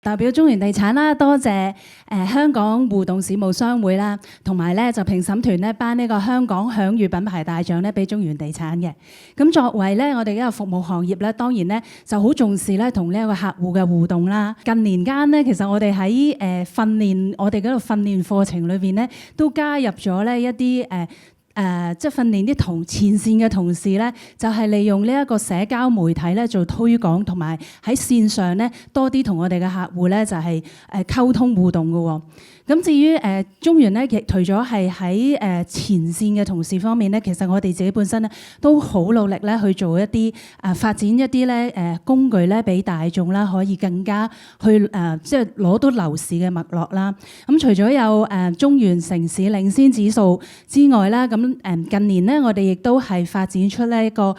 代表中原地產啦，多謝香港互動事務商會啦，同埋咧就評審團咧頒呢個香港享譽品牌大獎咧俾中原地產嘅。咁作為咧我哋呢個服務行業咧，當然咧就好重視咧同呢一個客戶嘅互動啦。近年間咧，其實我哋喺訓練我哋嗰度訓練課程裏邊咧，都加入咗咧一啲即係訓練啲前線嘅同事咧，就係利用呢一個社交媒體咧做推廣，同埋喺線上咧多啲同我哋嘅客戶咧就係溝通互動嘅喎。咁至於中原咧，亦除咗係喺前線嘅同事方面咧，其實我哋自己本身咧都好努力咧去做一啲發展一啲咧工具咧俾大眾啦，可以更加去即係攞到樓市嘅脈絡啦。咁除咗有中原城市領先指數之外啦，咁近年咧我哋亦都係發展出呢一個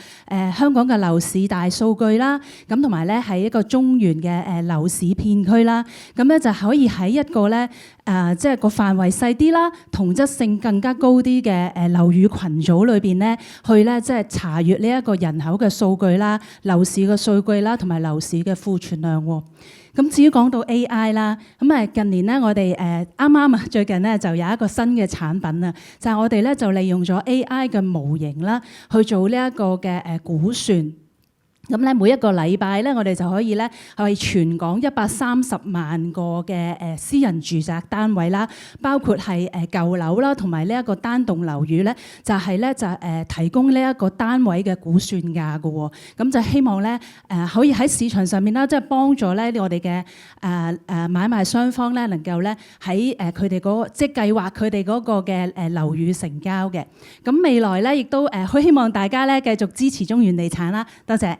香港嘅樓市大數據啦，咁同埋咧係一個中原嘅樓市片區啦，咁咧就可以喺一個咧即係個範圍細啲啦，同質性更加高啲嘅樓宇群組裏邊咧，去咧即係查閲呢一個人口嘅數據啦、樓市嘅數據啦，同埋樓市嘅庫存量喎。咁至於講到 AI 啦，咁近年咧我哋啱啱最近咧就有一個新嘅產品啊，就係我哋咧就利用咗 AI 嘅模型啦，去做呢一個嘅估算。咁咧每一個禮拜咧，我哋就可以咧係全港130萬個嘅私人住宅單位啦，包括係舊樓啦，同埋呢一個單棟樓宇咧，就係咧就提供呢一個單位嘅估算價嘅喎。咁就希望咧可以喺市場上面啦，即係幫助咧我哋嘅買賣雙方咧，能夠咧喺佢哋嗰即係計劃佢哋嗰個嘅樓宇成交嘅。咁未來咧亦都好希望大家咧繼續支持中原地產啦，多謝。